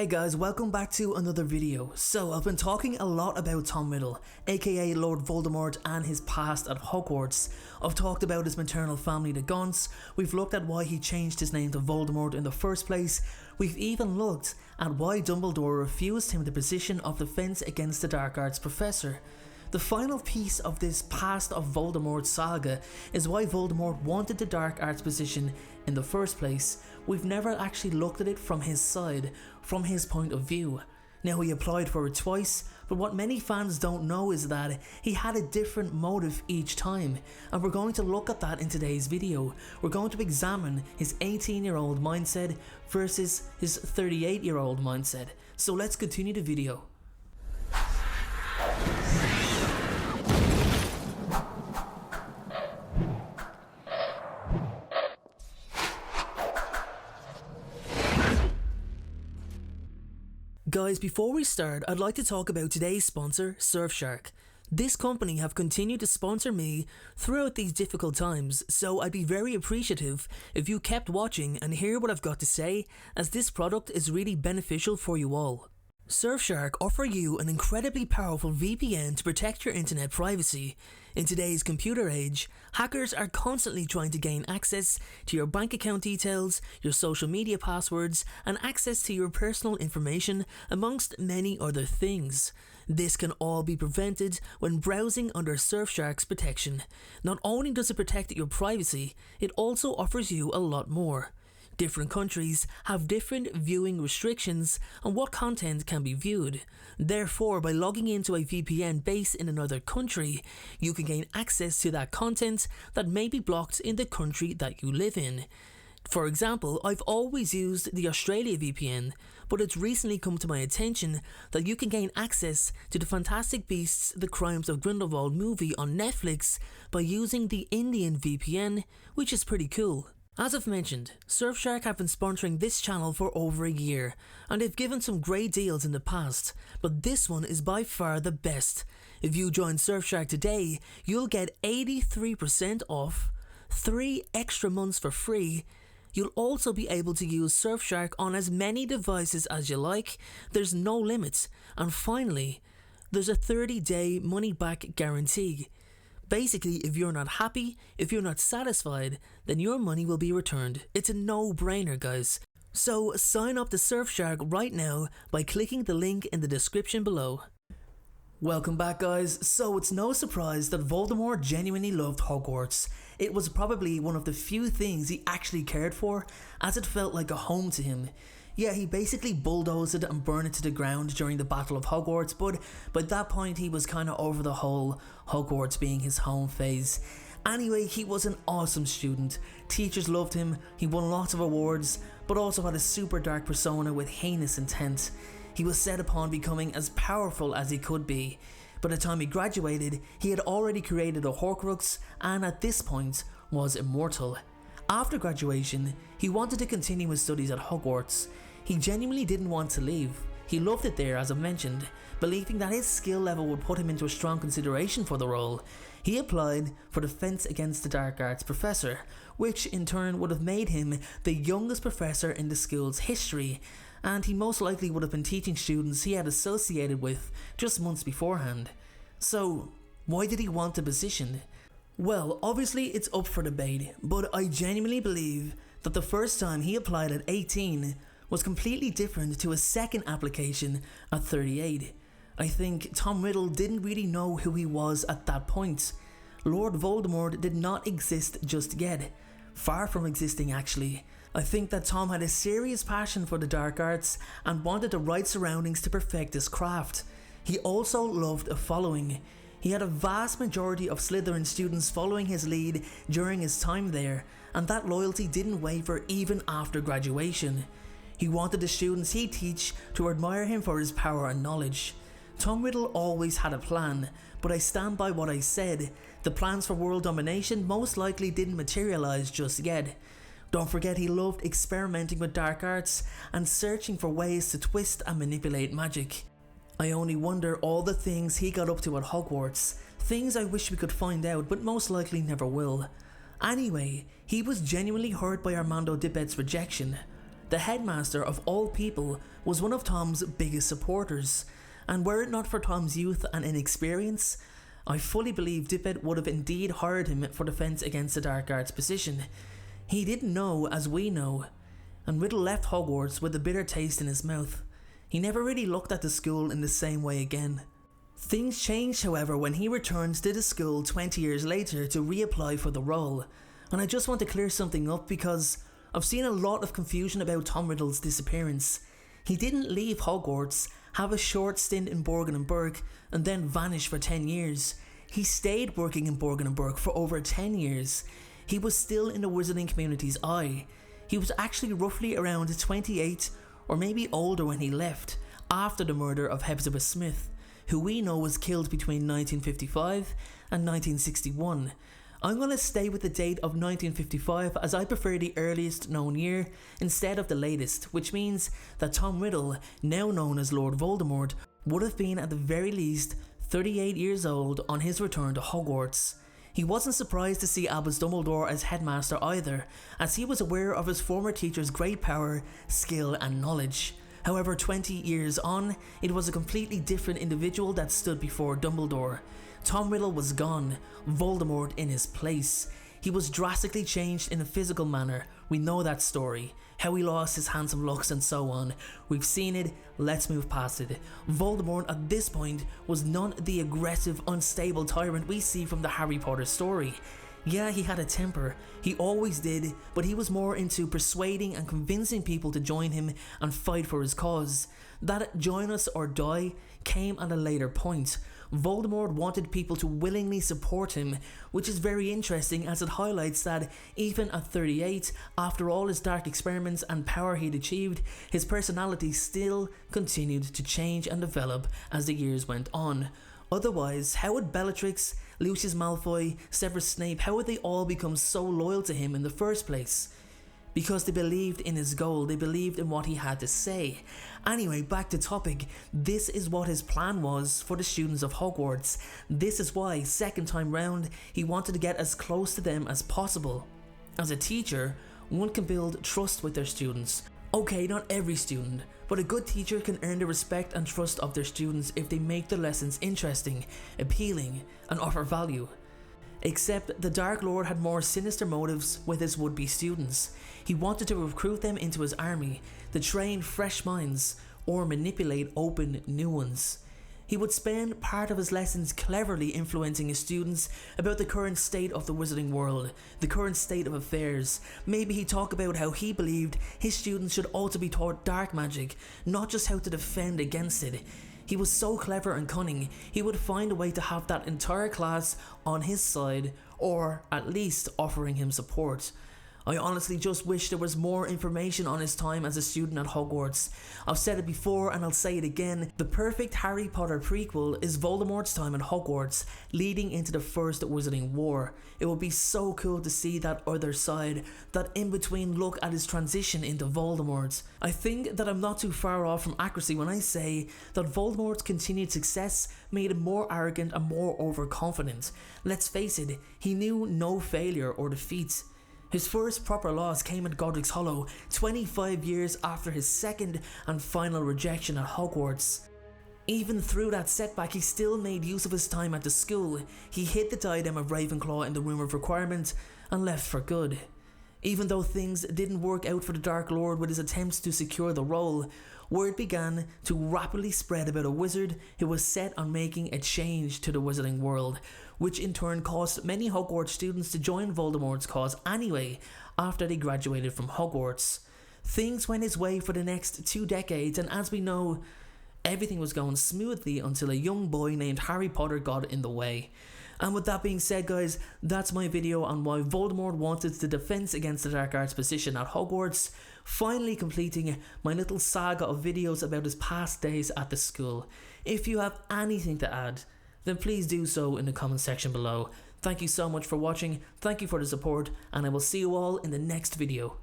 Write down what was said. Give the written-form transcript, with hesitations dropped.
Hey guys, welcome back to another video. So I've been talking a lot about Tom Riddle, aka Lord Voldemort, and his past at Hogwarts. I've talked about his maternal family, the Gaunts. We've looked at why he changed his name to Voldemort in the first place. We've even looked at why Dumbledore refused him the position of Defense Against the Dark Arts Professor. The final piece of this past of Voldemort saga is why Voldemort wanted the Dark Arts position in the first place. We've never actually looked at it from his side, from his point of view. Now, he applied for it twice, but what many fans don't know is that he had a different motive each time, and we're going to look at that in today's video. We're going to examine his 18-year-old mindset versus his 38-year-old mindset. So let's continue the video. Guys, before we start, I'd like to talk about today's sponsor, Surfshark. This company have continued to sponsor me throughout these difficult times, so I'd be very appreciative if you kept watching and hear what I've got to say, as this product is really beneficial for you all. Surfshark offer you an incredibly powerful VPN to protect your internet privacy. In today's computer age, hackers are constantly trying to gain access to your bank account details, your social media passwords, and access to your personal information, amongst many other things. This can all be prevented when browsing under Surfshark's protection. Not only does it protect your privacy, it also offers you a lot more. Different countries have different viewing restrictions on what content can be viewed. Therefore, by logging into a VPN based in another country, you can gain access to that content that may be blocked in the country that you live in. For example, I've always used the Australia VPN, but it's recently come to my attention that you can gain access to the Fantastic Beasts: The Crimes of Grindelwald movie on Netflix by using the Indian VPN, which is pretty cool. As I've mentioned, Surfshark have been sponsoring this channel for over a year, and they've given some great deals in the past, but this one is by far the best. If you join Surfshark today, you'll get 83% off, 3 extra months for free. You'll also be able to use Surfshark on as many devices as you like, there's no limits, and finally, there's a 30-day money-back guarantee. Basically, if you're not happy, if you're not satisfied, then your money will be returned. It's a no-brainer, guys. So sign up to Surfshark right now by clicking the link in the description below. Welcome back, guys. So it's no surprise that Voldemort genuinely loved Hogwarts. It was probably one of the few things he actually cared for, as it felt like a home to him. Yeah, he basically bulldozed it and burned it to the ground during the Battle of Hogwarts, but by that point he was kinda over the whole Hogwarts being his home phase. Anyway, he was an awesome student. Teachers loved him, he won lots of awards, but also had a super dark persona with heinous intent. He was set upon becoming as powerful as he could be. By the time he graduated, he had already created a Horcrux and at this point was immortal. After graduation, he wanted to continue his studies at Hogwarts. He genuinely didn't want to leave. He loved it there, as I mentioned, believing that his skill level would put him into a strong consideration for the role. He applied for Defense Against the Dark Arts Professor, which in turn would have made him the youngest professor in the school's history, and he most likely would have been teaching students he had associated with just months beforehand. So, why did he want the position? Well, obviously it's up for debate, but I genuinely believe that the first time he applied at 18 was completely different to his second application at 38. I think Tom Riddle didn't really know who he was at that point. Lord Voldemort did not exist just yet. Far from existing, actually. I think that Tom had a serious passion for the dark arts and wanted the right surroundings to perfect his craft. He also loved a following. He had a vast majority of Slytherin students following his lead during his time there, and that loyalty didn't waver even after graduation. He wanted the students he'd teach to admire him for his power and knowledge. Tom Riddle always had a plan, but I stand by what I said. The plans for world domination most likely didn't materialize just yet. Don't forget, he loved experimenting with dark arts and searching for ways to twist and manipulate magic. I only wonder all the things he got up to at Hogwarts, things I wish we could find out but most likely never will. Anyway, he was genuinely hurt by Armando Dibet's rejection. The headmaster of all people was one of Tom's biggest supporters, and were it not for Tom's youth and inexperience, I fully believe Dippet would have indeed hired him for defence against the dark arts position. He didn't know as we know, and Riddle left Hogwarts with a bitter taste in his mouth. He never really looked at the school in the same way again. Things changed, however, when he returned to the school 20 years later to reapply for the role, and I just want to clear something up because I've seen a lot of confusion about Tom Riddle's disappearance. He didn't leave Hogwarts, have a short stint in Borgin and Burke, and then vanish for 10 years. He stayed working in Borgin and Burke for over 10 years. He was still in the wizarding community's eye. He was actually roughly around 28 or maybe older when he left, after the murder of Hepzibah Smith, who we know was killed between 1955 and 1961. I'm going to stay with the date of 1955 as I prefer the earliest known year instead of the latest, which means that Tom Riddle, now known as Lord Voldemort, would have been at the very least 38 years old on his return to Hogwarts. He wasn't surprised to see Albus Dumbledore as headmaster either, as he was aware of his former teacher's great power, skill and knowledge. However, 20 years on, it was a completely different individual that stood before Dumbledore. Tom Riddle was gone, Voldemort in his place. He was drastically changed in a physical manner. We know that story, how he lost his handsome looks and so on. We've seen it, let's move past it. Voldemort at this point was not the aggressive, unstable tyrant we see from the Harry Potter story. Yeah, he had a temper, he always did, but he was more into persuading and convincing people to join him and fight for his cause. That join us or die came at a later point. Voldemort wanted people to willingly support him, which is very interesting as it highlights that even at 38, after all his dark experiments and power he'd achieved, his personality still continued to change and develop as the years went on. Otherwise, how would Bellatrix, Lucius Malfoy, Severus Snape, how would they all become so loyal to him in the first place? Because they believed in his goal, they believed in what he had to say. Anyway, back to topic. This is what his plan was for the students of Hogwarts. This is why, second time round, he wanted to get as close to them as possible. As a teacher, one can build trust with their students. Okay, not every student, but a good teacher can earn the respect and trust of their students if they make their lessons interesting, appealing, and offer value. Except the Dark Lord had more sinister motives with his would-be students. He wanted to recruit them into his army, to train fresh minds, or manipulate open new ones. He would spend part of his lessons cleverly influencing his students about the current state of the wizarding world, the current state of affairs. Maybe he'd talk about how he believed his students should also be taught dark magic, not just how to defend against it. He was so clever and cunning, he would find a way to have that entire class on his side, or at least offering him support. I honestly just wish there was more information on his time as a student at Hogwarts. I've said it before and I'll say it again, the perfect Harry Potter prequel is Voldemort's time at Hogwarts, leading into the First Wizarding War. It would be so cool to see that other side, that in-between look at his transition into Voldemort. I think that I'm not too far off from accuracy when I say that Voldemort's continued success made him more arrogant and more overconfident. Let's face it, he knew no failure or defeat. His first proper loss came at Godric's Hollow, 25 years after his second and final rejection at Hogwarts. Even through that setback, he still made use of his time at the school. He hid the diadem of Ravenclaw in the Room of Requirement and left for good. Even though things didn't work out for the Dark Lord with his attempts to secure the role, word began to rapidly spread about a wizard who was set on making a change to the wizarding world, which in turn caused many Hogwarts students to join Voldemort's cause anyway after they graduated from Hogwarts. Things went his way for the next 2 decades, and as we know, everything was going smoothly until a young boy named Harry Potter got in the way. And with that being said, guys, that's my video on why Voldemort wanted the defense against the Dark Arts position at Hogwarts, finally completing my little saga of videos about his past days at the school. If you have anything to add, then please do so in the comment section below. Thank you so much for watching, thank you for the support, and I will see you all in the next video.